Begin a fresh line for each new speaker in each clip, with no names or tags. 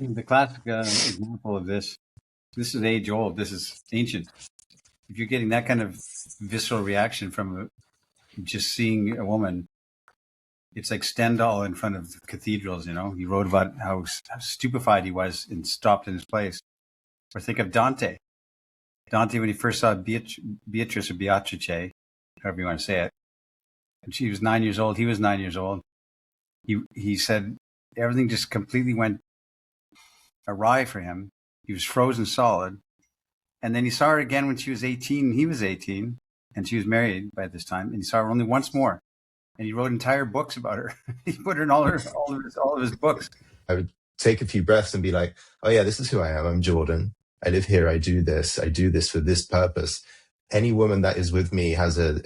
The classic example of this is age old. This is ancient. If you're getting that kind of visceral reaction from just seeing a woman, it's like Stendhal in front of cathedrals. He wrote about how stupefied he was and stopped in his place. Or think of Dante. Dante, when he first saw Beatrice or Beatrice, however you want to say it, and she was 9 years old. He was 9 years old. He said everything just completely went awry for him. He was frozen solid. And then he saw her again when she was 18. He was 18, and she was married by this time. And he saw her only once more. And he wrote entire books about her. He put her in all of his books.
I would take a few breaths and be like, oh yeah, this is who I am. I'm Jordan. I live here. I do this. I do this for this purpose. Any woman that is with me has an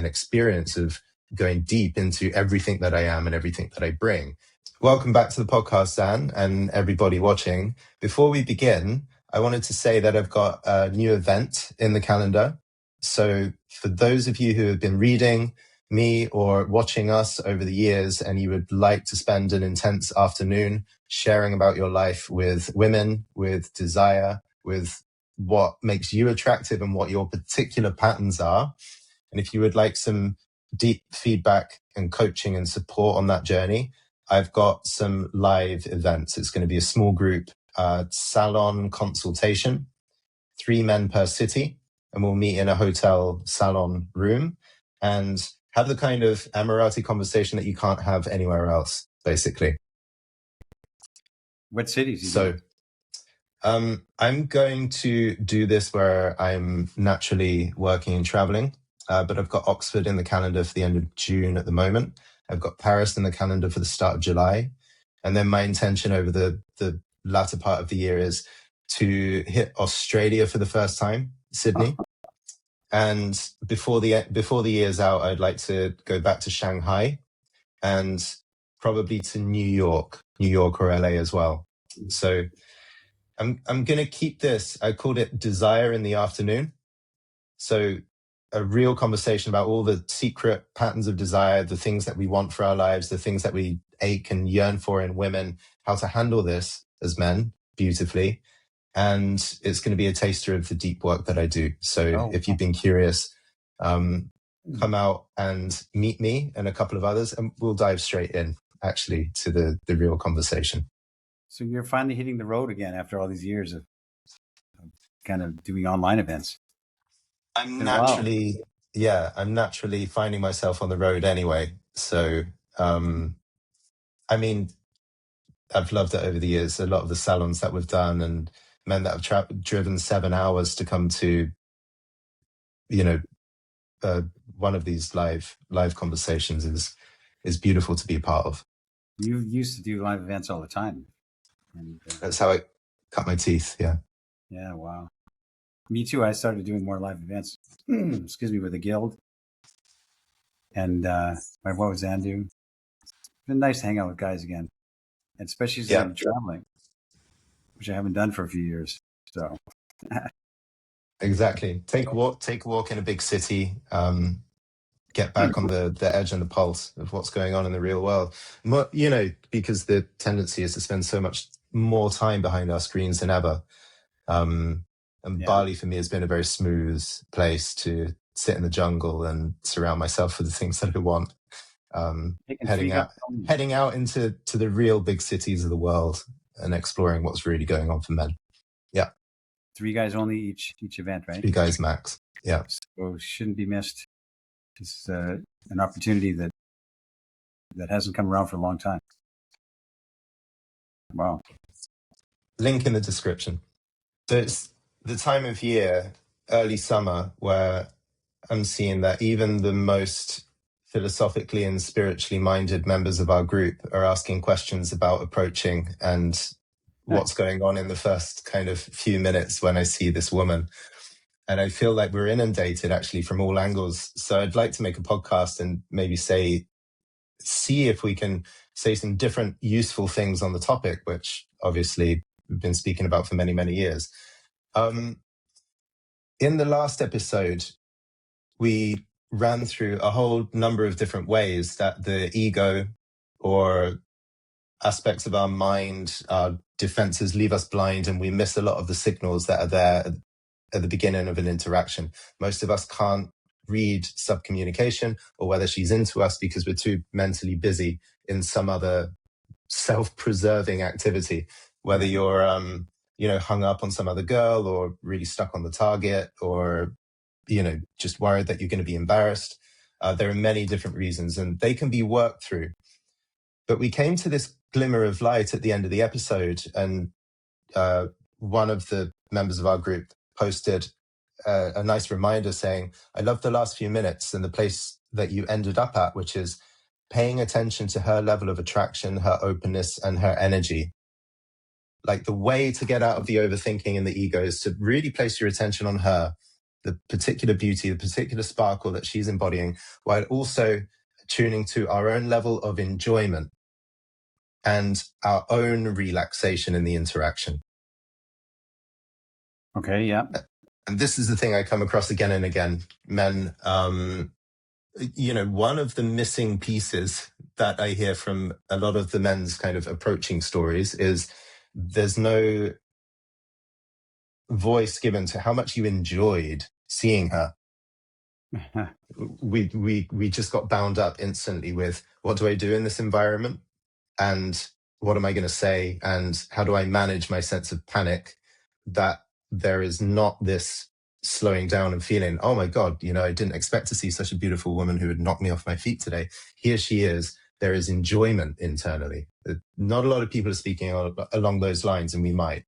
experience of going deep into everything that I am and everything that I bring. Welcome back to the podcast, Dan, and everybody watching. Before we begin, I wanted to say that I've got a new event in the calendar. So for those of you who have been reading me or watching us over the years and you would like to spend an intense afternoon sharing about your life with women, with desire, with what makes you attractive and what your particular patterns are, and if you would like some deep feedback and coaching and support on that journey, I've got some live events. It's going to be a small group salon consultation, 3 men per city, and we'll meet in a hotel salon room and have the kind of Amorata conversation that you can't have anywhere else, basically.
What cities?
So I'm going to do this where I'm naturally working and traveling, but I've got Oxford in the calendar for the end of June at the moment. I've got Paris in the calendar for the start of July. And then my intention over the latter part of the year is to hit Australia for the first time, Sydney. And before the year's out, I'd like to go back to Shanghai and probably to New York or LA as well. So I'm going to keep this. I called it Desire in the Afternoon. So a real conversation about all the secret patterns of desire, the things that we want for our lives, the things that we ache and yearn for in women, how to handle this as men beautifully. And it's going to be a taster of the deep work that I do. So if you've been curious, come out and meet me and a couple of others, and we'll dive straight in, actually, to the real conversation.
So you're finally hitting the road again after all these years of kind of doing online events.
I'm naturally finding myself on the road anyway. So, I mean, I've loved it over the years. A lot of the salons that we've done and men that have driven 7 hours to come to, one of these live conversations is beautiful to be a part of.
You used to do live events all the time. And,
that's how I cut my teeth. Yeah.
Yeah. Wow. Me too. I started doing more live events. Excuse me, with the guild. And my what was Andu? It's been nice to hang out with guys again, and especially since I'm traveling, which I haven't done for a few years. So.
Exactly. Take a walk in a big city. Get back on the edge and the pulse of what's going on in the real world. Because the tendency is to spend so much more time behind our screens than ever. Bali for me has been a very smooth place to sit in the jungle and surround myself with the things that I want. Heading out into the real big cities of the world and exploring what's really going on for men. Yeah.
3 guys only each event, right?
3 guys max. Yeah.
So shouldn't be missed. It's an opportunity that hasn't come around for a long time. Wow.
Link in the description. So it's the time of year, early summer, where I'm seeing that even the most philosophically and spiritually minded members of our group are asking questions about approaching and what's going on in the first kind of few minutes when I see this woman. And I feel like we're inundated actually from all angles. So I'd like to make a podcast and maybe see if we can say some different useful things on the topic, which obviously we've been speaking about for many, many years. In the last episode, we ran through a whole number of different ways that the ego or aspects of our mind, our defenses leave us blind, and we miss a lot of the signals that are there at the beginning of an interaction. Most of us can't read subcommunication or whether she's into us because we're too mentally busy in some other self-preserving activity, whether you're hung up on some other girl or really stuck on the target or just worried that you're going to be embarrassed. There are many different reasons and they can be worked through. But we came to this glimmer of light at the end of the episode, and one of the members of our group posted a nice reminder saying, I love the last few minutes and the place that you ended up at, which is paying attention to her level of attraction, her openness, and her energy. Like the way to get out of the overthinking and the ego is to really place your attention on her, the particular beauty, the particular sparkle that she's embodying, while also tuning to our own level of enjoyment and our own relaxation in the interaction.
Okay, yeah.
And this is the thing I come across again and again. Men, one of the missing pieces that I hear from a lot of the men's kind of approaching stories is there's no voice given to how much you enjoyed seeing her. We just got bound up instantly with what do I do in this environment and what am I going to say and how do I manage my sense of panic that there is not this slowing down and feeling, oh my God, I didn't expect to see such a beautiful woman who would knock me off my feet today. Here she is. There is enjoyment internally. Not a lot of people are speaking along those lines, and we might.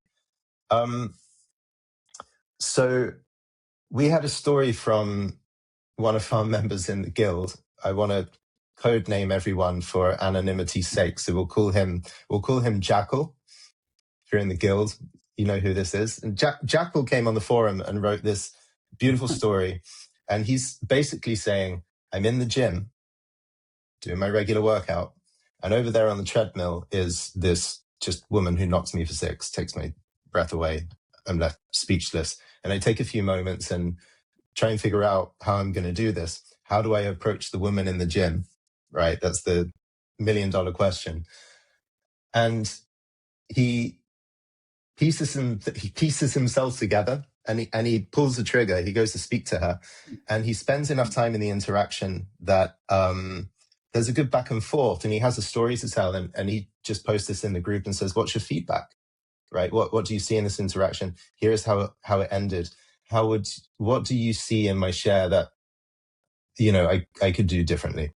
So we had a story from one of our members in the guild. I want to code name everyone for anonymity's sake. So we'll call him Jackal. If you're in the guild, you know who this is. And Jackal came on the forum and wrote this beautiful story. And he's basically saying, I'm in the gym doing my regular workout. And over there on the treadmill is this just woman who knocks me for six, takes my breath away. I'm left speechless. And I take a few moments and try and figure out how I'm going to do this. How do I approach the woman in the gym? Right? That's the $1 million question. And he pieces himself together and he pulls the trigger. He goes to speak to her and he spends enough time in the interaction that there's a good back and forth, and he has a story to tell, and he just posts this in the group and says, what's your feedback? Right? What do you see in this interaction? Here's how it ended. What do you see in my share that I could do differently?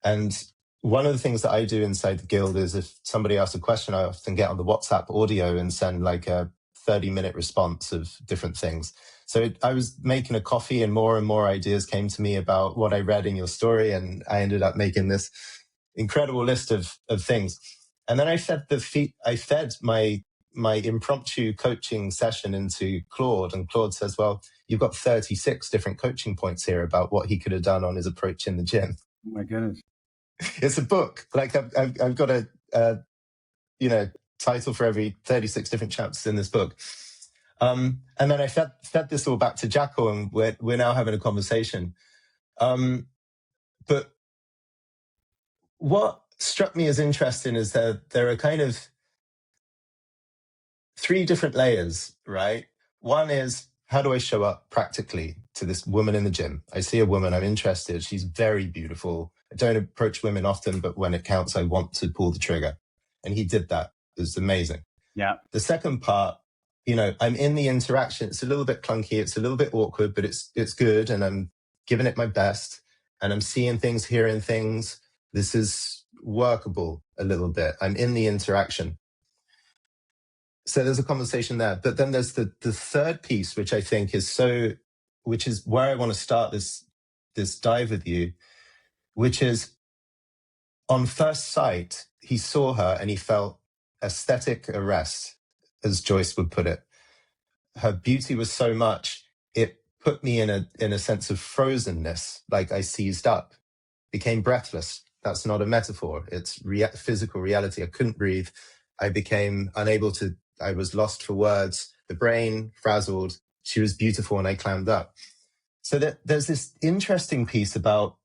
And one of the things that I do inside the guild is if somebody asks a question, I often get on the WhatsApp audio and send like a 30-minute response of different things. So I was making a coffee and more ideas came to me about what I read in your story. And I ended up making this incredible list of things. And then I fed my impromptu coaching session into Claude, and Claude says, well, you've got 36 different coaching points here about what he could have done on his approach in the gym.
Oh my goodness.
It's a book. Like I've got a title for every 36 different chapters in this book. And then I fed this all back to Jackal, and we're now having a conversation. But what struck me as interesting is that there are kind of 3 different layers, right? One is, how do I show up practically to this woman in the gym? I see a woman, I'm interested. She's very beautiful. I don't approach women often, but when it counts, I want to pull the trigger. And he did that. It was amazing.
Yeah.
The second part, I'm in the interaction. It's a little bit clunky. It's a little bit awkward, but it's good. And I'm giving it my best. And I'm seeing things, hearing things. This is workable a little bit. I'm in the interaction. So there's a conversation there. But then there's the third piece, which I think which is where I want to start this dive with you, which is on first sight, he saw her and he felt aesthetic arrest, as Joyce would put it. Her beauty was so much, it put me in a sense of frozenness, like I seized up, became breathless. That's not a metaphor. It's physical reality. I couldn't breathe. I became unable to, I was lost for words. The brain frazzled. She was beautiful and I clammed up. So there's this interesting piece about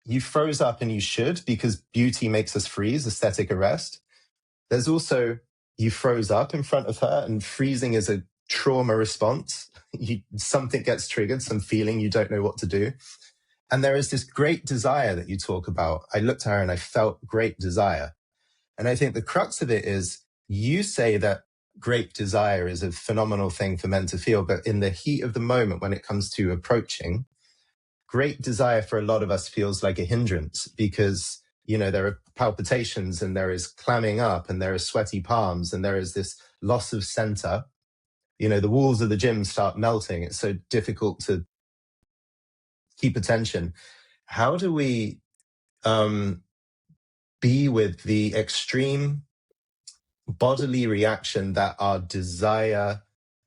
you froze up and you should, because beauty makes us freeze, aesthetic arrest. There's also, you froze up in front of her, and freezing is a trauma response. Something gets triggered, some feeling, you don't know what to do. And there is this great desire that you talk about. I looked at her and I felt great desire. And I think the crux of it is, you say that great desire is a phenomenal thing for men to feel, but in the heat of the moment, when it comes to approaching, great desire for a lot of us feels like a hindrance, because, you know, there are palpitations and there is clamming up and there are sweaty palms and there is this loss of center. You know, the walls of the gym start melting. It's so difficult to keep attention. How do we be with the extreme bodily reaction that our desire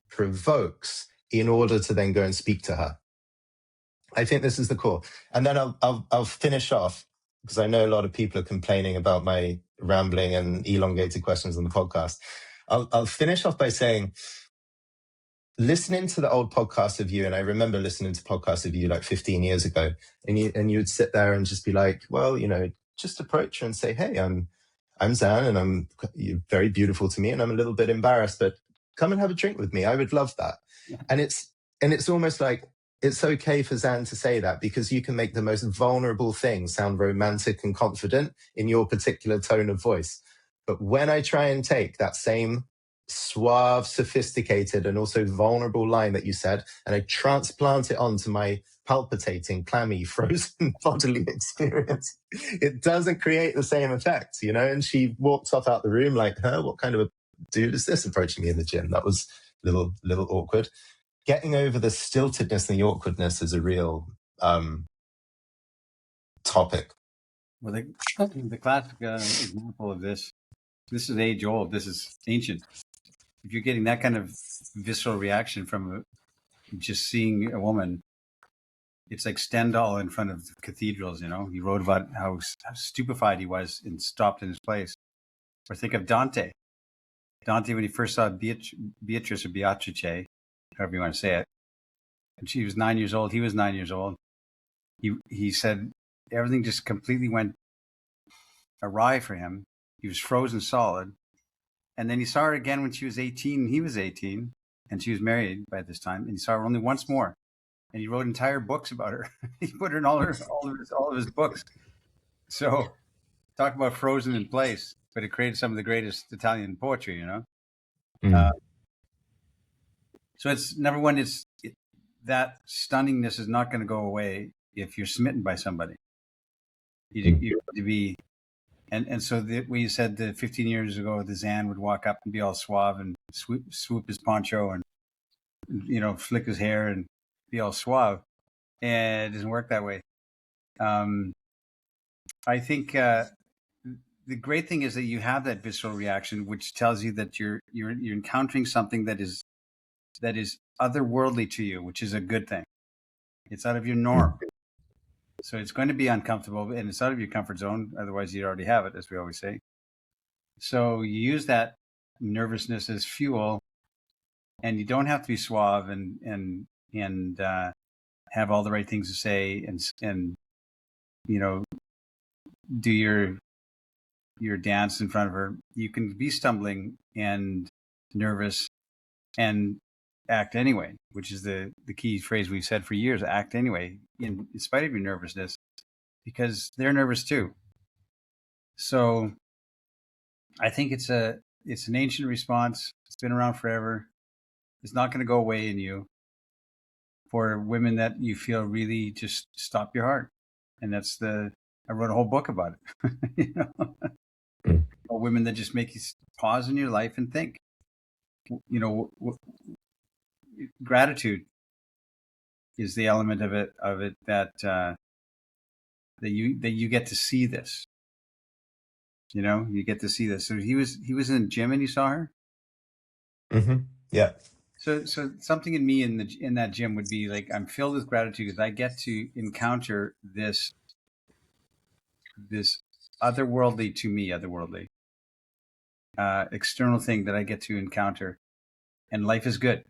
provokes in order to then go and speak to her? I think this is the core. And then I'll finish off, because I know a lot of people are complaining about my rambling and elongated questions on the podcast. I'll finish off by saying, listening to the old podcasts of you, and I remember listening to podcasts of you like 15 years ago, and you would sit there and just be like, well, you know, just approach her and say, hey, I'm Zan, and you're very beautiful to me, and I'm a little bit embarrassed, but come and have a drink with me. I would love that.
Yeah.
And it's almost like, it's okay for Zan to say that, because you can make the most vulnerable thing sound romantic and confident in your particular tone of voice. But when I try and take that same suave, sophisticated, and also vulnerable line that you said, and I transplant it onto my palpitating, clammy, frozen bodily experience, it doesn't create the same effect, you know? And she walked off out the room like, what kind of a dude is this approaching me in the gym? That was a little awkward. Getting over the stiltedness and the awkwardness is a real topic.
Well, the classic example of this is age old. This is ancient. If you're getting that kind of visceral reaction from just seeing a woman, it's like Stendhal in front of cathedrals, you know? He wrote about how stupefied he was and stopped in his place. Or think of Dante. Dante, when he first saw Beatrice or Beatrice, however you want to say it, and she was 9 years old, he was 9 years old. He said everything just completely went awry for him. He was frozen solid. And then he saw her again when she was 18. He was 18, and she was married by this time. And he saw her only once more. And he wrote entire books about her. He put her in all of his books. So talk about frozen in place, but it created some of the greatest Italian poetry, you know? So it's number one, that stunningness is not going to go away if you're smitten by somebody. You have to be, and so when you said that 15 years ago, the Zan would walk up and be all suave and swoop his poncho and, you know, flick his hair and be all suave. And it doesn't work that way. I think the great thing is that you have that visceral reaction, which tells you that you're encountering something that is otherworldly to you, which is a good thing. It's out of your norm. So it's going to be uncomfortable, and it's out of your comfort zone. Otherwise, you'd already have it, as we always say. So you use that nervousness as fuel, and you don't have to be suave and have all the right things to say and you know, do your dance in front of her. You can be stumbling and nervous and act anyway, which is the key phrase we've said for years: act anyway, in spite of your nervousness, because they're nervous too. So I think it's an ancient response. It's been around forever. It's not going to go away in you. For women that you feel really just stop your heart, and I wrote a whole book about it. You know, women that just make you pause in your life and think. You know, gratitude is the element of it that you get to see this. You know, you get to see this. So he was in the gym and he saw her.
Mm-hmm. Yeah.
So something in me in that gym would be like, I'm filled with gratitude because I get to encounter this otherworldly external thing that I get to encounter, and life is good.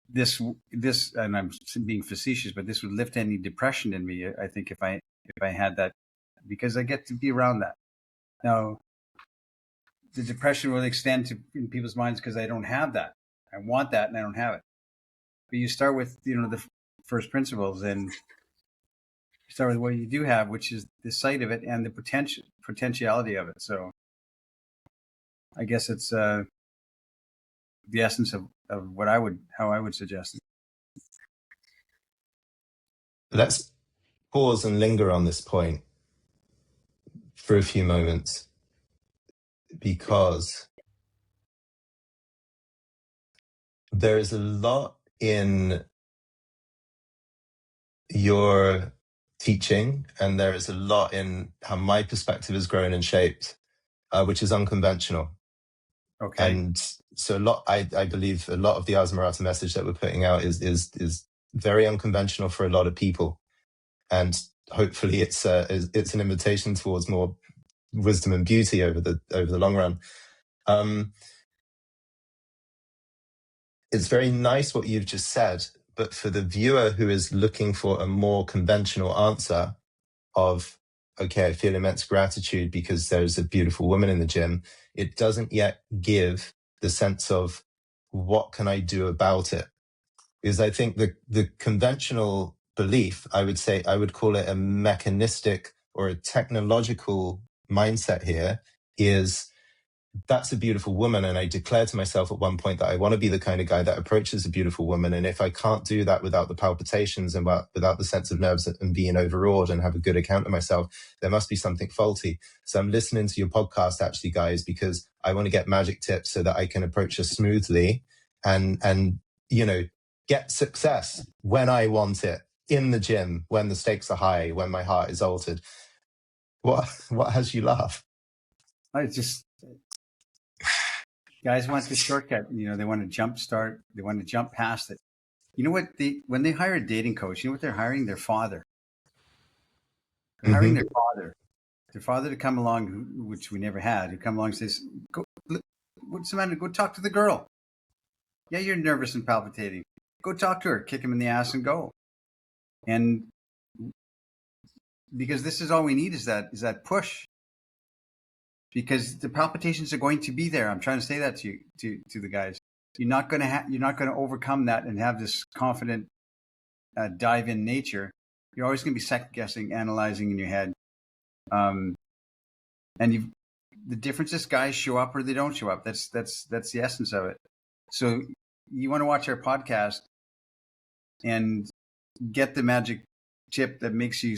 This, and I'm being facetious, but this would lift any depression in me. I think if I had that, because I get to be around that. Now, the depression will extend to in people's minds because I don't have that. I want that and I don't have it. But you start with, the first principles, and you start with what you do have, which is the sight of it and the potentiality of it. So I guess it's the essence of how I would suggest it.
Let's pause and linger on this point for a few moments, because there is a lot in your teaching, and there is a lot in how my perspective has grown and shaped, which is unconventional.
Okay.
And so I believe a lot of the Amorata message that we're putting out is very unconventional for a lot of people. And hopefully it's an invitation towards more wisdom and beauty over the long run. It's very nice what you've just said, but for the viewer who is looking for a more conventional answer of, okay, I feel immense gratitude because there's a beautiful woman in the gym, it doesn't yet give the sense of what can I do about it? Because I think the conventional belief, I would call it a mechanistic or a technological mindset here, is that's a beautiful woman. And I declare to myself at one point that I want to be the kind of guy that approaches a beautiful woman. And if I can't do that without the palpitations and without the sense of nerves and being overawed and have a good account of myself, there must be something faulty. So I'm listening to your podcast, actually, guys, because I want to get magic tips so that I can approach her smoothly and get success when I want it, in the gym, when the stakes are high, when my heart is altered. What has you laugh?
I just guys want the shortcut. They want to jump start. They want to jump past it. You know what? When they hire a dating coach, you know what they're hiring? Their father. They're hiring their father. Their father to come along, which we never had, who come along and says, "Go, what's the matter? Go talk to the girl. Yeah, you're nervous and palpitating. Go talk to her. Kick him in the ass and go." And because this is all we need is that push. Because the palpitations are going to be there. I'm trying to say that to the guys. You're not going to overcome that and have this confident dive in nature. You're always going to be second guessing, analyzing in your head. And the difference is guys show up or they don't show up. That's the essence of it. So you want to watch our podcast and get the magic tip that makes you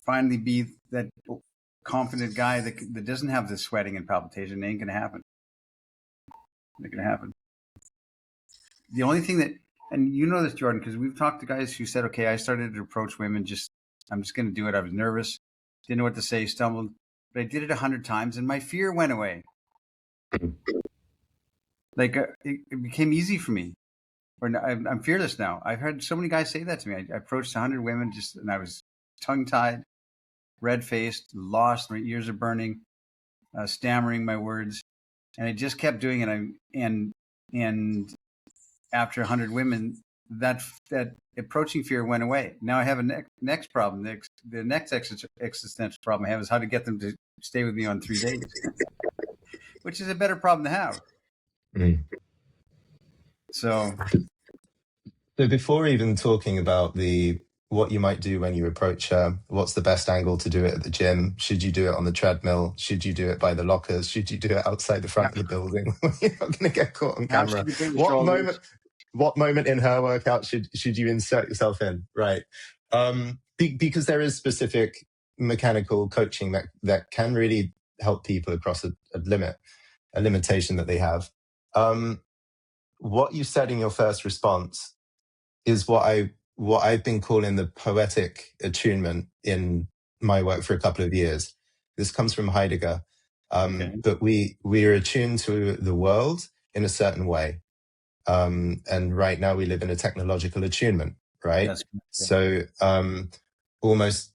finally be that confident guy that doesn't have the sweating and palpitation. It ain't gonna happen. It ain't gonna happen. The only thing that, and you know this, Jordan, because we've talked to guys who said, okay, I started to approach women, I'm just gonna do it. I was nervous, didn't know what to say, stumbled, but I did it 100 times and my fear went away. Like it became easy for me. Or I'm fearless now. I've heard so many guys say that to me. I approached 100 women and I was tongue-tied, red-faced, lost. My ears are burning, stammering my words, and I just kept doing it. And after 100 women, that approaching fear went away. Now I have a next problem. The next existential problem I have is how to get them to stay with me on 3 days, which is a better problem to have. So
before even talking about what you might do when you approach her, what's the best angle to do it at the gym? Should you do it on the treadmill? Should you do it by the lockers? Should you do it outside the front of the building? You're not going to get caught on camera. What moment in her workout should you insert yourself in? Right. Because there is specific mechanical coaching that can really help people across a limitation that they have. What you said in your first response is what I've been calling the poetic attunement in my work for a couple of years. This comes from Heidegger. But we are attuned to the world in a certain way. And right now we live in a technological attunement, right?
That's correct, yeah.
So almost,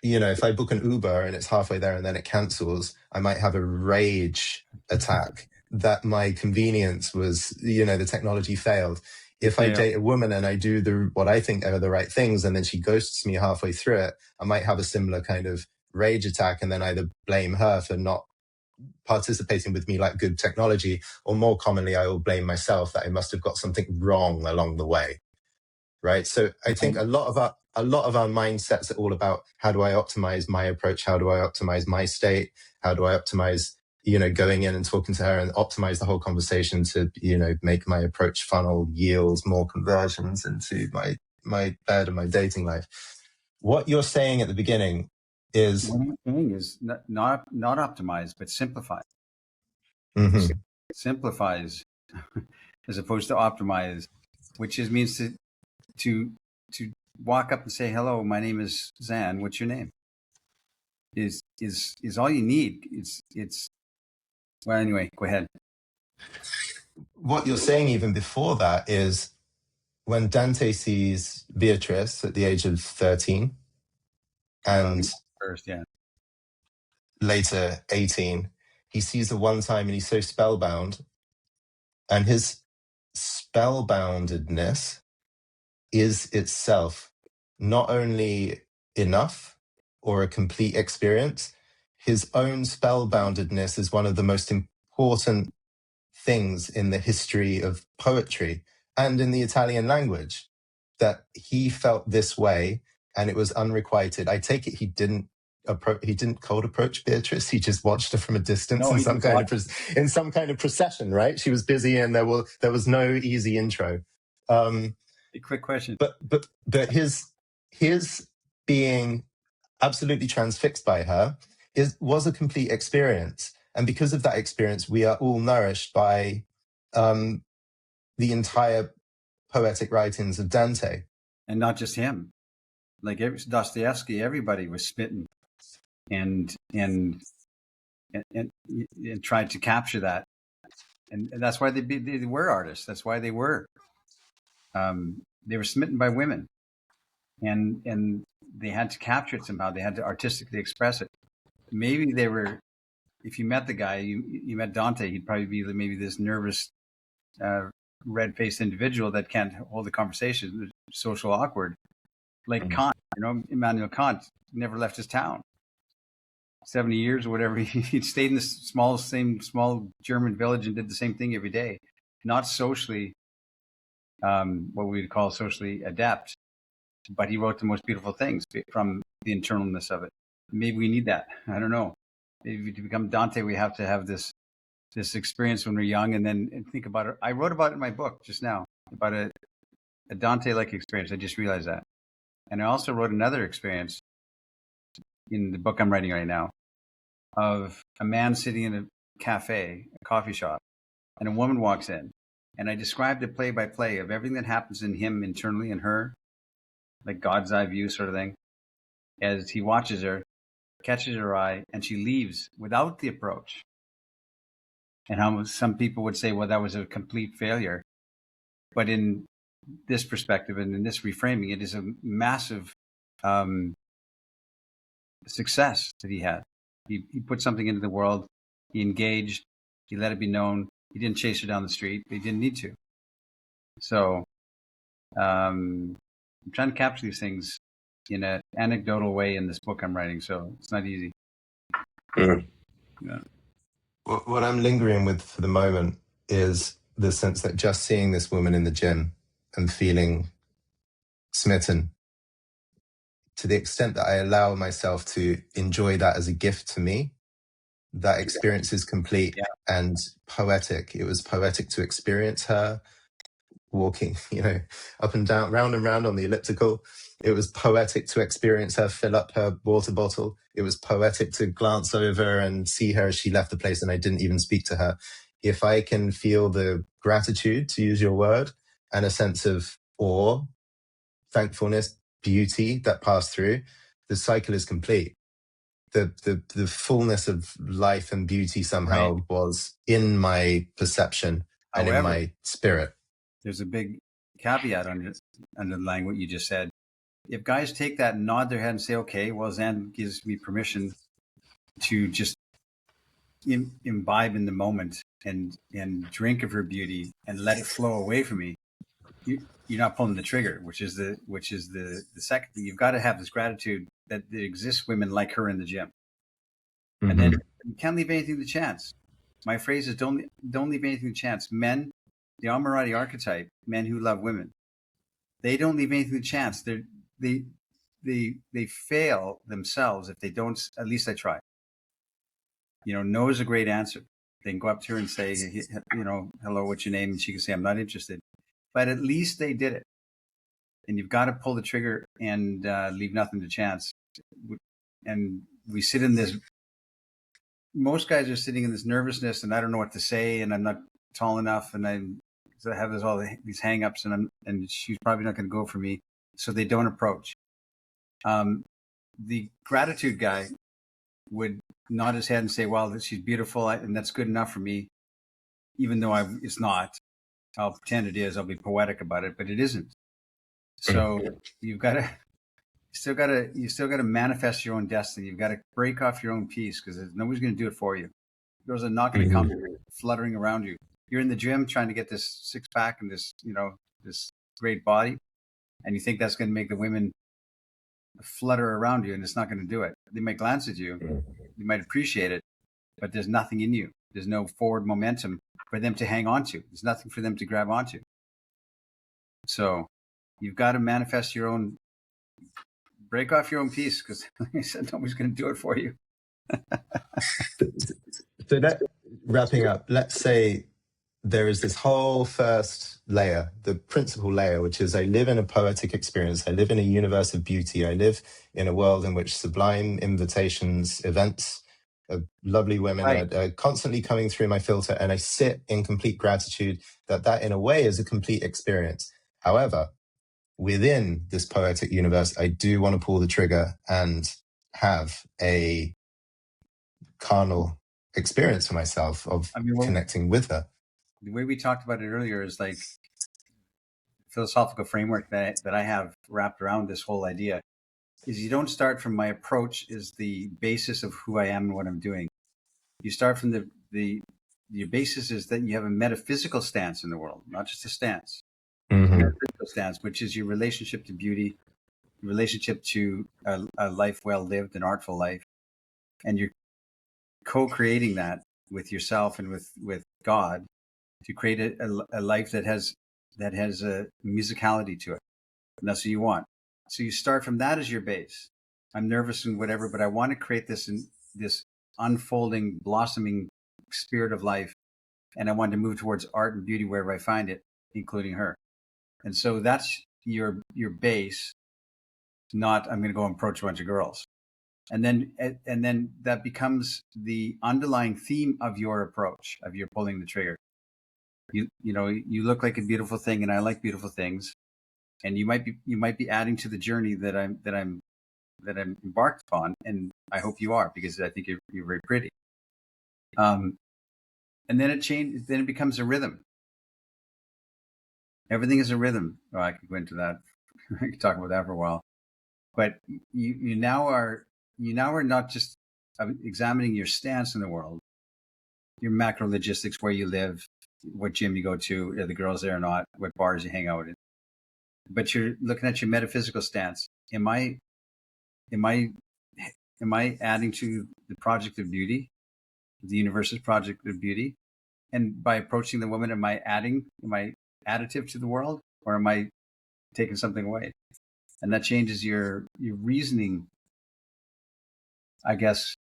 if I book an Uber and it's halfway there and then it cancels, I might have a rage attack that my convenience was, the technology failed. If I date a woman and I do what I think are the right things and then she ghosts me halfway through it, I might have a similar kind of rage attack and then either blame her for not participating with me like good technology, or more commonly, I will blame myself that I must have got something wrong along the way. Right. So I think a lot of our mindsets are all about, how do I optimize my approach? How do I optimize my state? How do I optimize, going in and talking to her and optimize the whole conversation to, make my approach funnel yields more conversions into my bed and my dating life. What you're saying at the beginning is,
what I'm saying is not optimized, but simplified.
mm-hmm.
Simplifies as opposed to optimize, which means to walk up and say, hello, my name is Zan, what's your name, is all you need. It's well, anyway, go ahead.
What you're saying even before that is, when Dante sees Beatrice at the age of 13 and
First, yeah,
later 18, he sees her one time and he's so spellbound, and his spellboundedness is itself not only enough or a complete experience. His own spellboundedness is one of the most important things in the history of poetry and in the Italian language, that he felt this way and it was unrequited. I take it he didn't cold approach Beatrice. He just watched her from a distance in some kind of procession, right? She was busy and there was no easy intro.
A quick question.
But his being absolutely transfixed by her was a complete experience. And because of that experience, we are all nourished by the entire poetic writings of Dante.
And not just him. Like Dostoevsky, everybody was smitten and tried to capture that. And that's why they were artists. That's why they were smitten by women. And they had to capture it somehow. They had to artistically express it. Maybe they were, if you met the guy, you met Dante, he'd probably be maybe this nervous, red-faced individual that can't hold a conversation, social awkward, like Kant. Immanuel Kant never left his town. 70 years or whatever, he stayed in this same small German village and did the same thing every day. Not socially, what we would call socially adept, but he wrote the most beautiful things from the internalness of it. Maybe we need that. I don't know. Maybe to become Dante, we have to have this experience when we're young, and then think about it. I wrote about it in my book just now, about a Dante-like experience. I just realized that. And I also wrote another experience in the book I'm writing right now, of a man sitting in a cafe, a coffee shop, and a woman walks in. And I described it play by play of everything that happens in him internally and her, like God's eye view sort of thing, as he watches her, catches her eye, and she leaves without the approach. And how some people would say, well, that was a complete failure. But in this perspective and in this reframing, it is a massive success that he had. He put something into the world. He engaged. He let it be known. He didn't chase her down the street. He didn't need to. So I'm trying to capture these things in an anecdotal way in this book I'm writing. So it's not easy.
Mm.
Yeah.
What I'm lingering with for the moment is the sense that just seeing this woman in the gym and feeling smitten, to the extent that I allow myself to enjoy that as a gift to me, that experience is complete and poetic. It was poetic to experience her walking, up and down, round and round on the elliptical. It was poetic to experience her fill up her water bottle. It was poetic to glance over and see her as she left the place and I didn't even speak to her. If I can feel the gratitude, to use your word, and a sense of awe, thankfulness, beauty that passed through, the cycle is complete. The fullness of life and beauty somehow was in my perception and in my spirit.
There's a big caveat underlying what you just said. If guys take that and nod their head and say, okay, well, Zan gives me permission to just imbibe in the moment and drink of her beauty and let it flow away from me, you're not pulling the trigger, which is the second thing. You've got to have this gratitude that there exist women like her in the gym.
Mm-hmm.
And then you can't leave anything to chance. My phrase is don't leave anything to chance. Men, the Amorata archetype, men who love women, they don't leave anything to chance. They fail themselves if they don't. At least I try. No is a great answer. They can go up to her and say, hello, what's your name? And she can say, I'm not interested. But at least they did it. And you've got to pull the trigger and leave nothing to chance. And we sit in this. Most guys are sitting in this nervousness, and I don't know what to say, and I'm not tall enough, and I have these hang-ups, and she's probably not going to go for me, so they don't approach. The gratitude guy would nod his head and say, well, she's beautiful, and that's good enough for me, even though it's not. I'll pretend it is. I'll be poetic about it, but it isn't. So you still got to manifest your own destiny. You've got to break off your own piece, because nobody's going to do it for you. Girls are not going to come fluttering around you. You're in the gym trying to get this six pack and this great body, and you think that's going to make the women flutter around you, and it's not going to do it. They might glance at you, they might appreciate it, but there's nothing in you. There's no forward momentum for them to hang on to. There's nothing for them to grab onto. So you've got to manifest your own, break off your own piece, because like I said, nobody's going to do it for you.
So wrapping up, let's say there is this whole first layer, the principal layer, which is I live in a poetic experience. I live in a universe of beauty. I live in a world in which sublime invitations, events, lovely women are constantly coming through my filter. And I sit in complete gratitude that in a way is a complete experience. However, within this poetic universe, I do want to pull the trigger and have a carnal experience for myself of connecting with her.
The way we talked about it earlier is like philosophical framework that I have wrapped around this whole idea is you don't start from my approach is the basis of who I am and what I'm doing. You start from your basis is that you have a metaphysical stance in the world, not just a stance.
Mm-hmm.
A metaphysical stance, which is your relationship to beauty, your relationship to a life well lived, an artful life, and you're co-creating that with yourself and with God to create a life that has a musicality to it. And that's what you want. So you start from that as your base. I'm nervous and whatever, but I want to create this unfolding, blossoming spirit of life. And I want to move towards art and beauty wherever I find it, including her. And so that's your base, not I'm going to go and approach a bunch of girls. And then that becomes the underlying theme of your approach, of your pulling the trigger. You look like a beautiful thing, and I like beautiful things, and you might be adding to the journey that I'm embarked upon, and I hope you are, because I think you're very pretty. And then it becomes a rhythm. Everything is a rhythm. Oh, I could go into that. I could talk about that for a while. But you now are not just examining your stance in the world, your macro logistics, where you live, what gym you go to, are the girls there or not, what bars you hang out in. But you're looking at your metaphysical stance. Am I adding to the project of beauty, the universe's project of beauty? And by approaching the woman, am I additive to the world, or am I taking something away? And that changes your reasoning, I guess.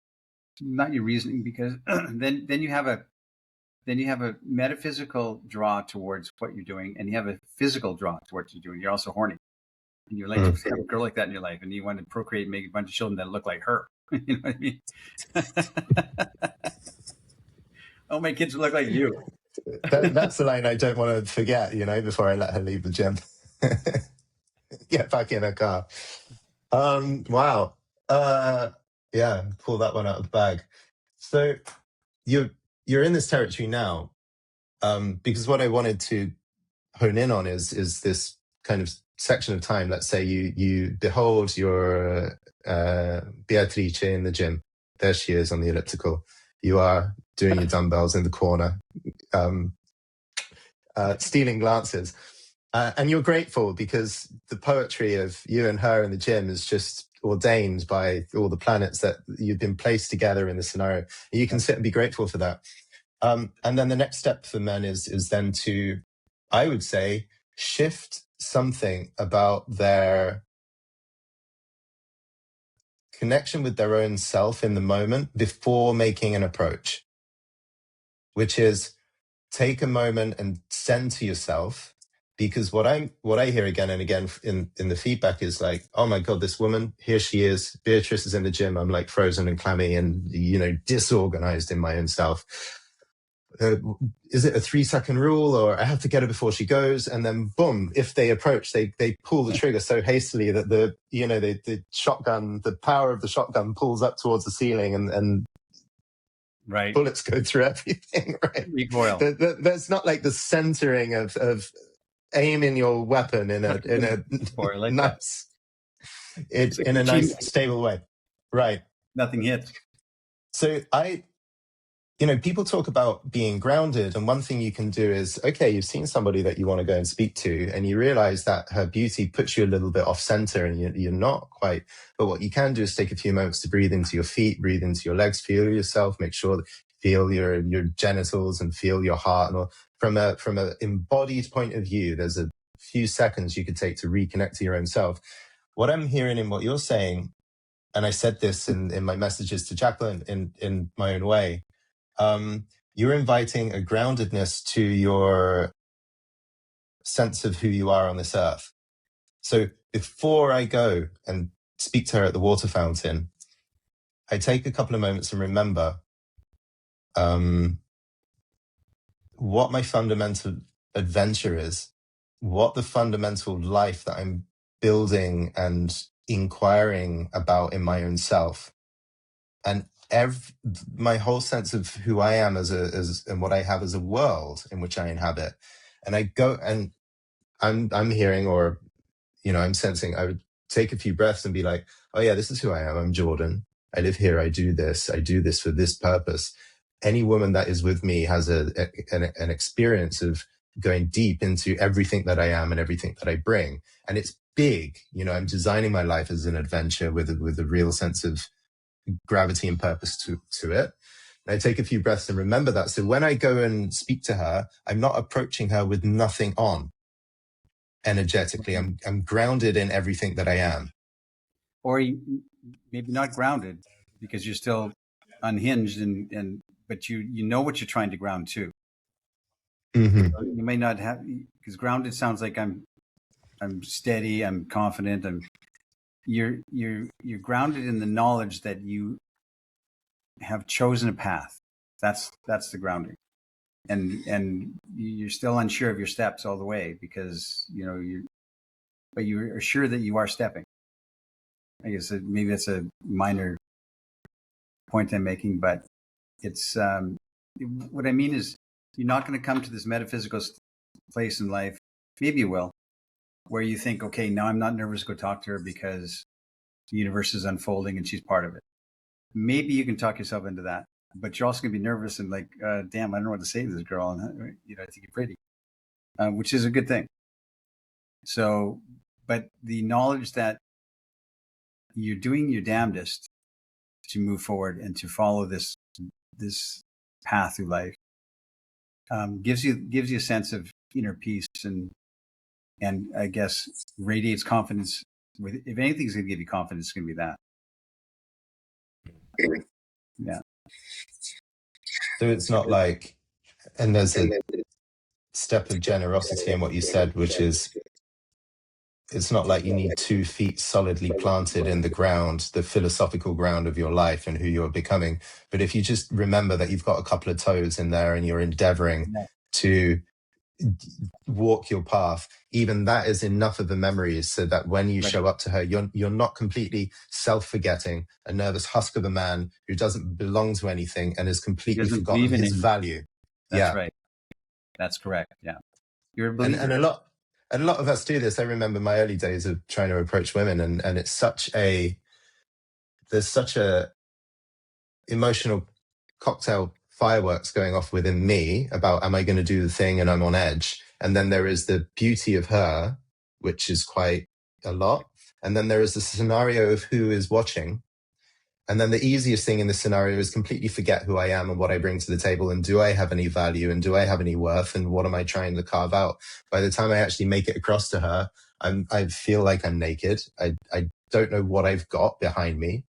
Not your reasoning, because then you have a metaphysical draw towards what you're doing, and you have a physical draw to what you're doing. You're also horny, and you like to have a girl like that in your life, and you want to procreate and make a bunch of children that look like her. You know what I mean? Oh, my kids look like you.
That's the line I don't want to forget, before I let her leave the gym. Get back in her car. Wow. Yeah, pull that one out of the bag. So you're in this territory now, because what I wanted to hone in on is this kind of section of time. Let's say you behold your Beatrice in the gym. There she is on the elliptical. You are doing your dumbbells in the corner, stealing glances. And you're grateful because the poetry of you and her in the gym is just ordained by all the planets that you've been placed together in the scenario. You can sit and be grateful for that. And then the next step for men is then to, I would say, shift something about their connection with their own self in the moment before making an approach, which is take a moment and send to yourself. Because what I hear again and again in the feedback is like, oh my God, this woman, here she is. Beatrice is in the gym. I'm like frozen and clammy and, disorganized in my own self. Is it a 3-second rule, or I have to get her before she goes? And then boom, if they approach, they pull the trigger so hastily that the shotgun, the power of the shotgun pulls up towards the ceiling and
right,
bullets go through everything, right?
recoil.
There's not like the centering of aiming your weapon in a
like
nice,
like
in a nice stable way, right?
Nothing hits.
So people talk about being grounded, and one thing you can do is, okay, you've seen somebody that you want to go and speak to, and you realize that her beauty puts you a little bit off center and you're not quite, but what you can do is take a few moments to breathe into your feet, breathe into your legs, feel yourself, make sure that feel your genitals and feel your heart. And from a embodied point of view, there's a few seconds you could take to reconnect to your own self. What I'm hearing in what you're saying, and I said this in my messages to Jacqueline in my own way, you're inviting a groundedness to your sense of who you are on this earth. So before I go and speak to her at the water fountain, I take a couple of moments and remember what my fundamental adventure is, what the fundamental life that I'm building and inquiring about in my own self. And my whole sense of who I am as and what I have as a world in which I inhabit. And I go and I'm hearing, or, I'm sensing, I would take a few breaths and be like, oh yeah, this is who I am. I'm Jordan. I live here. I do this for this purpose. Any woman that is with me has an experience of going deep into everything that I am and everything that I bring. And it's big. I'm designing my life as an adventure with a real sense of gravity and purpose to it. And I take a few breaths and remember that. So when I go and speak to her, I'm not approaching her with nothing on energetically. I'm grounded in everything that I am.
Or maybe not grounded because you're still unhinged but you know what you're trying to ground to.
Mm-hmm.
So you may not have, because grounded sounds like I'm steady, I'm confident, you're grounded in the knowledge that you have chosen a path. That's the grounding, and you're still unsure of your steps all the way because but you are sure that you are stepping. I guess maybe that's a minor point I'm making, but it's what I mean is you're not going to come to this metaphysical place in life. Maybe you will, where you think, okay, now I'm not nervous to go talk to her because the universe is unfolding and she's part of it. Maybe you can talk yourself into that, but you're also going to be nervous and like, damn, I don't know what to say to this girl. And I think you're pretty, which is a good thing. So, but the knowledge that you're doing your damnedest to move forward and to follow this path through life gives you a sense of inner peace and I guess radiates confidence. If anything's going to give you confidence, it's going to be that. Yeah.
So it's not like, and there's a step of generosity in what you said, which is, it's not like you need 2 feet solidly planted in the ground, the philosophical ground of your life and who you're becoming. But if you just remember that you've got a couple of toes in there and you're endeavoring to walk your path, even that is enough of a memory so that when you show up to her, you're not completely self-forgetting, a nervous husk of a man who doesn't belong to anything and has completely forgotten his value.
That's right. That's correct. Yeah. You're a believer.
And a lot of us do this. I remember my early days of trying to approach women, and it's there's such a emotional cocktail fireworks going off within me about, am I going to do the thing? And I'm on edge. And then there is the beauty of her, which is quite a lot. And then there is the scenario of who is watching. And then the easiest thing in this scenario is completely forget who I am and what I bring to the table. And do I have any value? And do I have any worth? And what am I trying to carve out? By the time I actually make it across to her, I feel like I'm naked. I don't know what I've got behind me.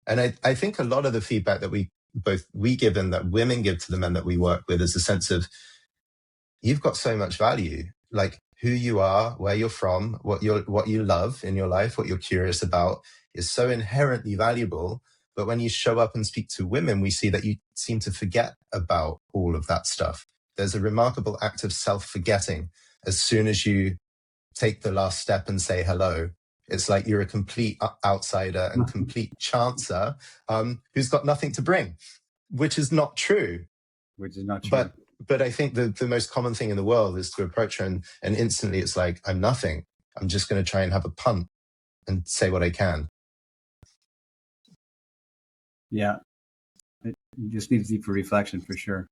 And I think a lot of the feedback that we give and that women give to the men that we work with is a sense of, you've got so much value, like who you are, where you're from, what you love in your life, what you're curious about is so inherently valuable. But when you show up and speak to women, we see that you seem to forget about all of that stuff. There's a remarkable act of self-forgetting as soon as you take the last step and say hello. It's like you're a complete outsider and complete chancer who's got nothing to bring, which is not true.
Which is not true.
But I think the most common thing in the world is to approach her and instantly it's like, I'm nothing. I'm just going to try and have a punt and say what I can.
Yeah. It just needs deeper reflection for sure.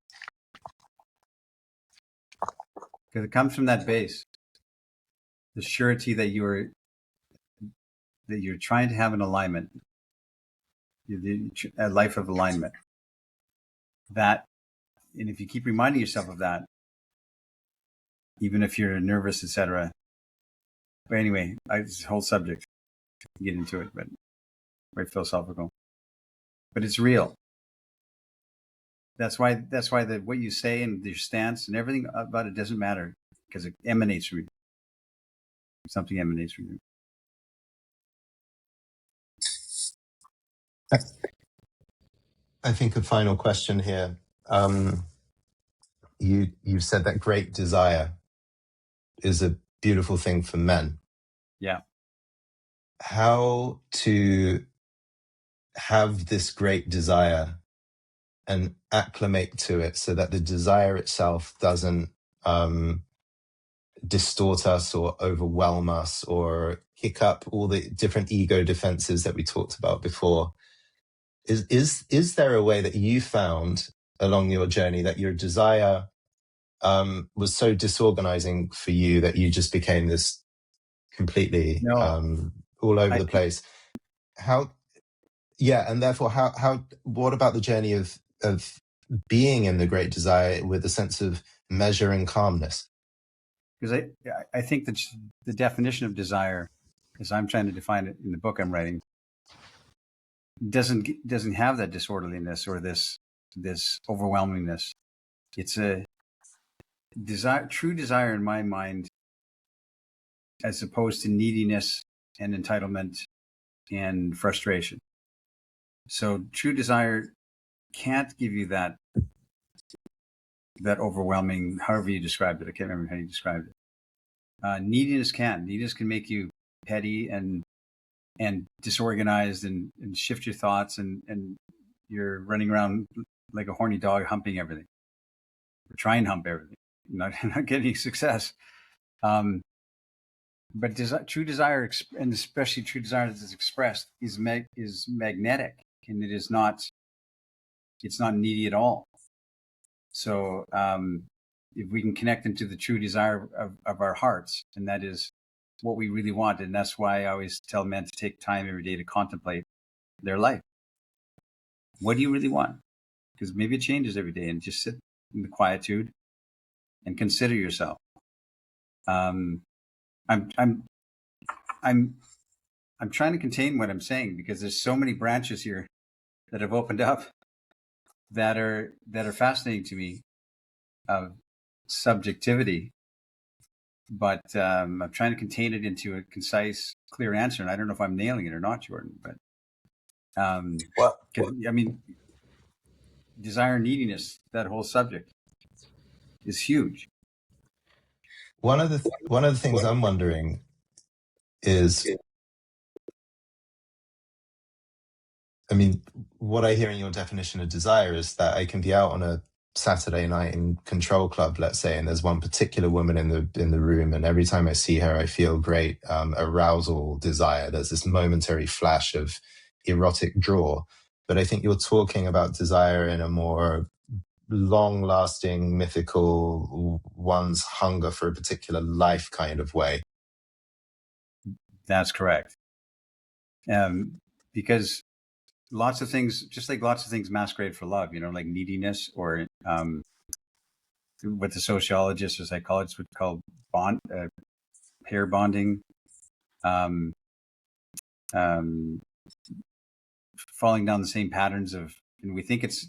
Because it comes from that base. The surety that you're trying to have an alignment, a life of alignment. That, and if you keep reminding yourself of that, even if you're nervous, etc. But anyway, this whole subject, get into it, but very philosophical. But it's real. That's why what you say and your stance and everything about it doesn't matter, because it emanates from you. Something emanates from you.
I think a final question here. You've said that great desire is a beautiful thing for men.
Yeah.
How to have this great desire and acclimate to it so that the desire itself doesn't distort us or overwhelm us or kick up all the different ego defenses that we talked about before. Is there a way that you found along your journey that your desire was so disorganizing for you that you just became this completely all over the place? And therefore what about the journey of being in the great desire with a sense of measure and calmness?
Because I think that the definition of desire, as I'm trying to define it in the book I'm writing, doesn't have that disorderliness or this overwhelmingness. It's a desire, true desire in my mind, as opposed to neediness and entitlement and frustration. So true desire can't give you that overwhelming, however you described it. I can't remember how you described it. Neediness can make you petty and disorganized and shift your thoughts and you're running around like a horny dog humping everything, or trying to hump everything, not getting success. But true desire, and especially true desire that is expressed, is magnetic, and it's not needy at all. So if we can connect into the true desire of our hearts, and that is what we really want, and that's why I always tell men to take time every day to contemplate their life. What do you really want? Because maybe it changes every day, and just sit in the quietude and consider yourself. I'm trying to contain what I'm saying because there's so many branches here that have opened up that are fascinating to me of subjectivity, but I'm trying to contain it into a concise, clear answer, and I don't know if I'm nailing it or not, Jordan. But I mean, desire and neediness, that whole subject is huge.
One of the things I'm wondering is, I mean, what I hear in your definition of desire is that I can be out on a Saturday night in Control Club, let's say, and there's one particular woman in the room, and every time I see her, I feel great arousal, desire. There's this momentary flash of erotic draw. But I think you're talking about desire in a more long-lasting, mythical, one's hunger for a particular life kind of way.
That's correct. Because lots of things, just like lots of things masquerade for love, like neediness, or what the sociologists or psychologists would call pair bonding, um, um, falling down the same patterns and we think it's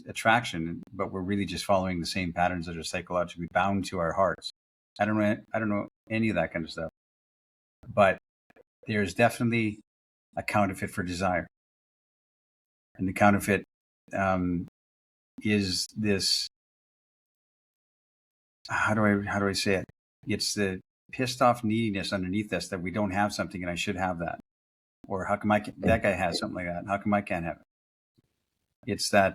attraction, but we're really just following the same patterns that are psychologically bound to our hearts. I don't know any of that kind of stuff, but there's definitely a counterfeit for desire, and the counterfeit is this. How do I say it? It's the pissed off neediness underneath us that we don't have something and I should have that, or how come that guy has something like that? How come I can't have it? It's that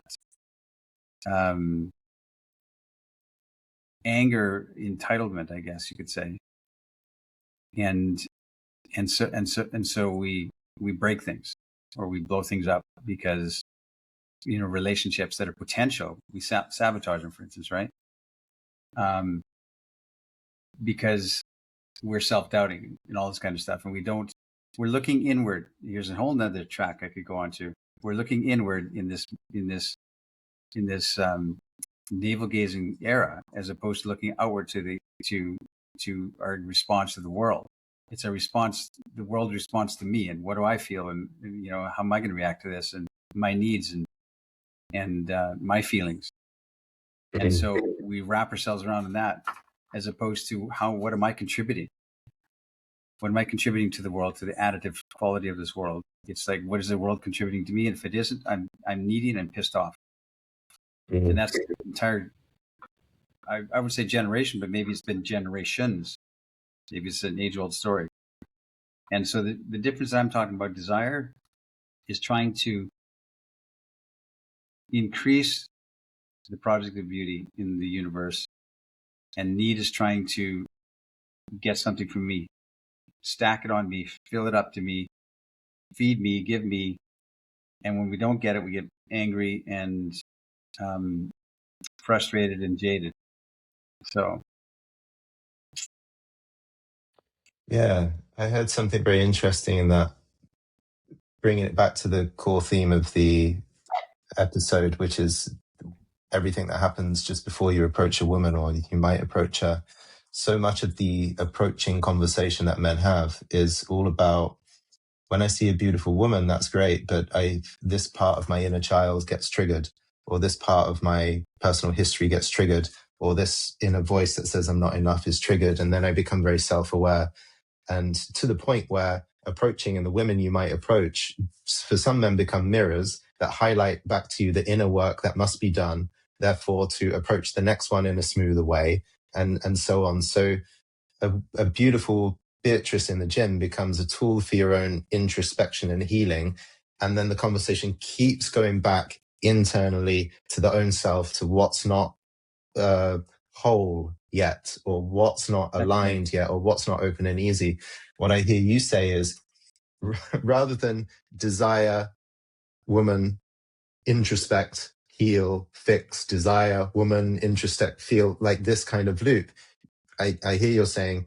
anger entitlement, I guess you could say, and so we break things or we blow things up because relationships that are potential, we sabotage them, for instance, right? Because we're self-doubting and all this kind of stuff, and we're looking inward. Here's a whole nother track I could go on to. We're looking inward in this navel gazing era, as opposed to looking outward to our response to the world. It's a response, the world responds to me, and what do I feel, and how am I going to react to this, and my needs and my feelings. And so we wrap ourselves around in that, as opposed to what am I contributing? What am I contributing to the world, to the additive quality of this world? It's like, what is the world contributing to me? And if it isn't, I'm needy and I'm pissed off. Mm-hmm. And that's the entire, I would say generation, but maybe it's been generations. Maybe it's an age-old story. And so the difference I'm talking about, desire, is trying to increase the project of beauty in the universe, and need is trying to get something from me, stack it on me, fill it up to me, feed me, give me. And when we don't get it, we get angry and frustrated and jaded. So,
yeah, I heard something very interesting in that, bringing it back to the core theme of the episode, which is everything that happens just before you approach a woman or you might approach her. So much of the approaching conversation that men have is all about, when I see a beautiful woman, that's great, but this part of my inner child gets triggered, or this part of my personal history gets triggered, or this inner voice that says I'm not enough is triggered. And then I become very self-aware, and to the point where approaching, and the women you might approach, for some men, become mirrors that highlight back to you the inner work that must be done, therefore to approach the next one in a smoother way, and so on. So a beautiful Beatrice in the gym becomes a tool for your own introspection and healing. And then the conversation keeps going back internally to the own self, to what's not whole yet, or what's not aligned yet, or what's not open and easy. What I hear you say is, rather than desire, woman, introspect, heal, fix, desire, woman, introspect, feel, like this kind of loop, I hear you're saying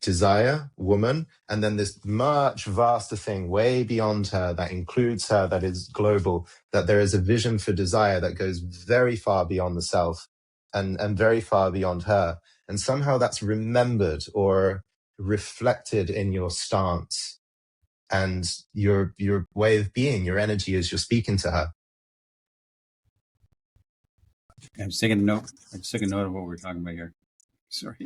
desire, woman, and then this much vaster thing way beyond her that includes her, that is global, that there is a vision for desire that goes very far beyond the self and very far beyond her. And somehow that's remembered or reflected in your stance and your way of being, your energy as you're speaking to her.
I'm just taking a note. I just took a note of what we're talking about here. Sorry.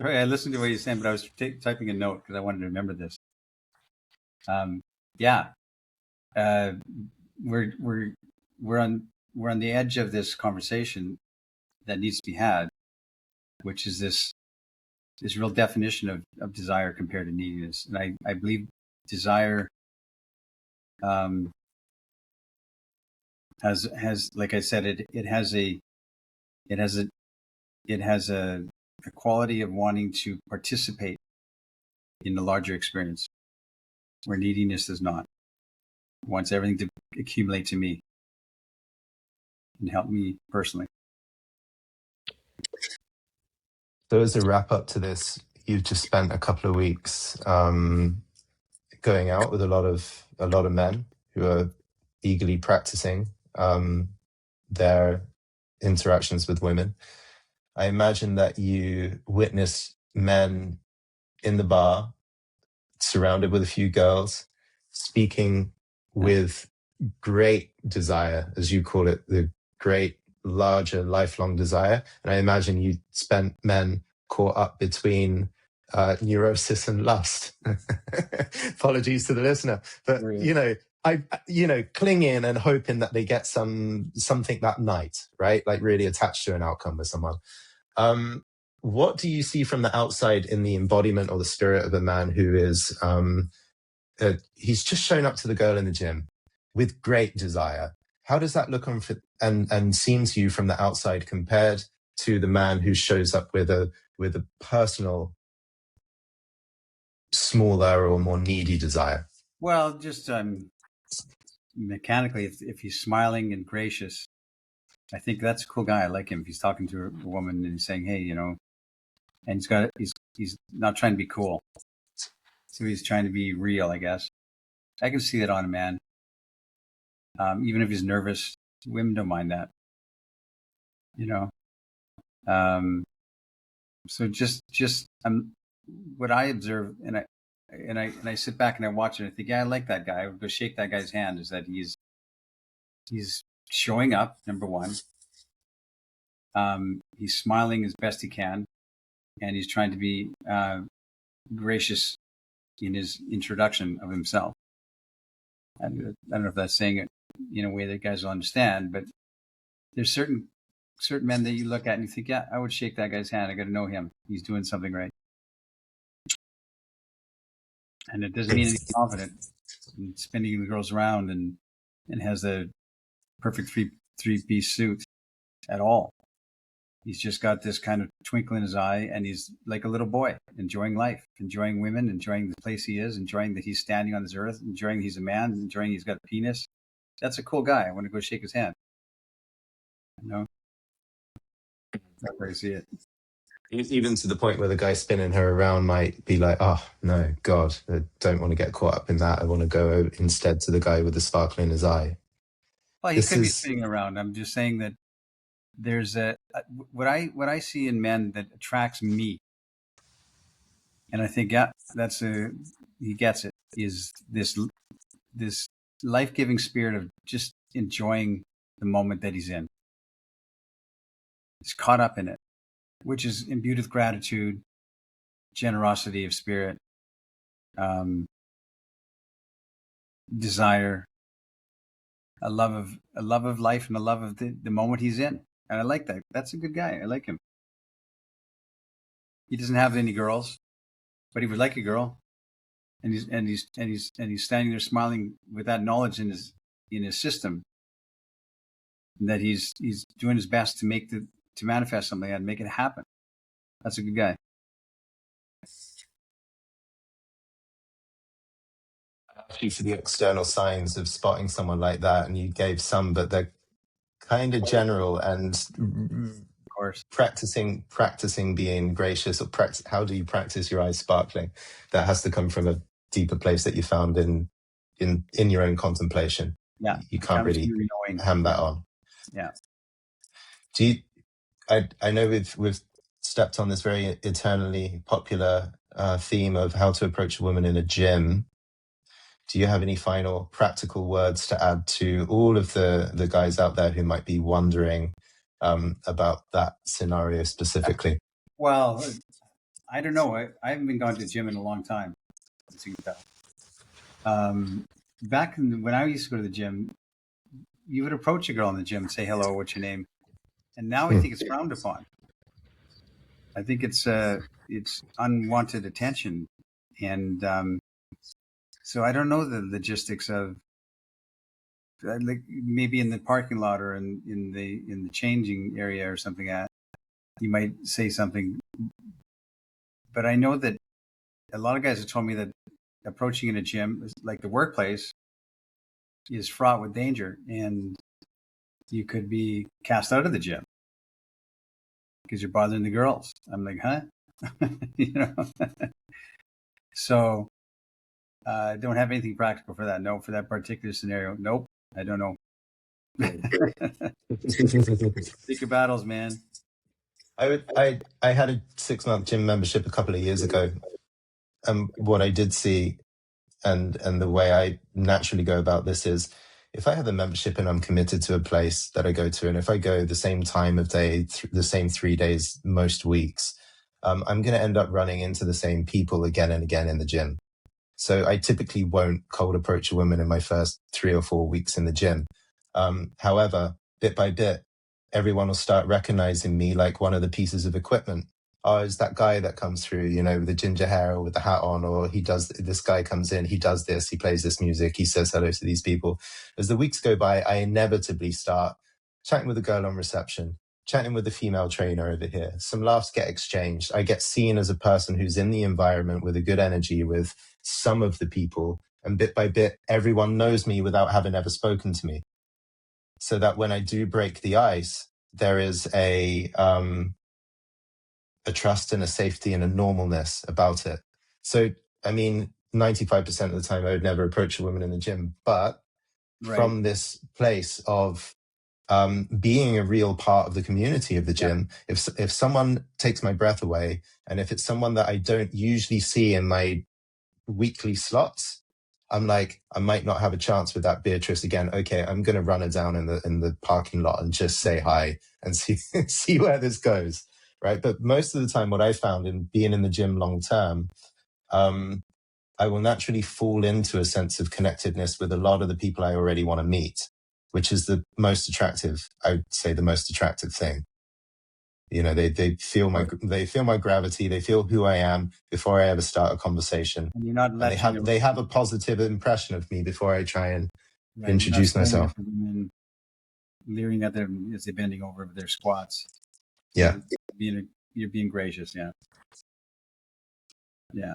Sorry, I listened to what you're saying, but I was typing a note because I wanted to remember this. Yeah, we're on the edge of this conversation that needs to be had, which is this real definition of desire compared to neediness. And I believe desire has, like I said, it has a quality of wanting to participate in the larger experience, where neediness does not. It wants everything to accumulate to me and help me personally.
So as a wrap up to this, you've just spent a couple of weeks going out with a lot of men who are eagerly practicing their interactions with women. I imagine that you witness men in the bar, surrounded with a few girls, speaking with great desire, as you call it, the great, larger, lifelong desire. And I imagine you spent men caught up between neurosis and lust. Apologies to the listener, but clinging and hoping that they get something that night, right? Like really attached to an outcome with someone. What do you see from the outside in the embodiment or the spirit of a man who is he's just shown up to the girl in the gym with great desire? How does that look on and seem to you from the outside compared to the man who shows up with a personal, smaller or more needy desire?
Well, just mechanically, if he's smiling and gracious, I think that's a cool guy. I like him. If he's talking to a woman and he's saying, "Hey, and he's not trying to be cool, so he's trying to be real, I guess. I can see that on a man. Even if he's nervous, women don't mind that. So just what I observe, and I sit back and I watch it and I think, yeah, I like that guy. I would go shake that guy's hand. Is that he's showing up, number one. He's smiling as best he can, and he's trying to be gracious in his introduction of himself. And I don't know if that's saying it in a way that guys will understand, but there's certain men that you look at and you think, yeah, I would shake that guy's hand. I got to know him. He's doing something right. And it doesn't mean he's confident and spinning the girls around and has a perfect three-piece suit at all. He's just got this kind of twinkle in his eye, and he's like a little boy, enjoying life, enjoying women, enjoying the place he is, enjoying that he's standing on this earth, enjoying he's a man, enjoying he's got a penis. That's a cool guy. I want to go shake his hand. That's where I see it.
Even to the point where the guy spinning her around might be like, oh, no, God, I don't want to get caught up in that. I want to go instead to the guy with the sparkle in his eye.
Well, he could be spinning around. I'm just saying that there's what I see in men that attracts me, and I think, yeah, he gets it, is this life-giving spirit of just enjoying the moment that he's in. He's caught up in it, which is imbued with gratitude, generosity of spirit, desire, a love of life, and a love of the moment he's in. And I like that. That's a good guy. I like him. He doesn't have any girls, but he would like a girl. And he's standing there smiling with that knowledge in his system, that he's doing his best to manifest something and make it happen. That's a good guy.
Actually, for the external signs of spotting someone like that, and you gave some, but they're kind of general, and
of course,
practicing being gracious, or how do you practice your eyes sparkling? That has to come from a deeper place that you found in your own contemplation.
Yeah,
you can't really hand that on.
Yeah.
Do you? I know we've stepped on this very eternally popular theme of how to approach a woman in a gym. Do you have any final practical words to add to all of the guys out there who might be wondering about that scenario specifically?
Well, I don't know. I haven't been going to the gym in a long time, as you can tell. Back when I used to go to the gym, you would approach a girl in the gym and say, hello, what's your name? And now I think it's frowned upon. I think it's unwanted attention. And so I don't know the logistics of, like, maybe in the parking lot or in the changing area or something you might say something. But I know that a lot of guys have told me that approaching in a gym, like the workplace, is fraught with danger, and you could be cast out of the gym because you're bothering the girls. I'm like, huh? So Don't have anything practical for that. No, for that particular scenario. Nope. I don't know. Pick your battles, man.
I had a 6-month gym membership a couple of years ago. What I did see, and the way I naturally go about this is, if I have a membership and I'm committed to a place that I go to, and if I go the same time of day, the same 3 days most weeks, I'm going to end up running into the same people again and again in the gym. So I typically won't cold approach a woman in my first 3 or 4 weeks in the gym. However, bit by bit, everyone will start recognizing me like one of the pieces of equipment. Oh, it's that guy that comes through, you know, with the ginger hair or with the hat on, or this guy comes in, he does this, he plays this music, he says hello to these people. As the weeks go by, I inevitably start chatting with a girl on reception, chatting with the female trainer over here. Some laughs get exchanged. I get seen as a person who's in the environment with a good energy with some of the people. And bit by bit, everyone knows me without having ever spoken to me. So that when I do break the ice, there is a trust and a safety and a normalness about it. So, I mean, 95% of the time I would never approach a woman in the gym, but from this place of being a real part of the community of the gym, if someone takes my breath away, and if it's someone that I don't usually see in my weekly slots, I'm like, I might not have a chance with that Beatrice again. Okay, I'm going to run her down in the parking lot and just say hi and see where this goes, right? But most of the time, what I found in being in the gym long term, I will naturally fall into a sense of connectedness with a lot of the people I already want to meet, which is the most attractive, I would say, the most attractive thing. You know, they feel my gravity. They feel who I am before I ever start a conversation.
And you're not
And
latching.
they have a positive impression of me before I try and introduce
You're not
myself.
women leering at them as they're bending over with their squats.
Yeah.
You're being gracious. Yeah. Yeah.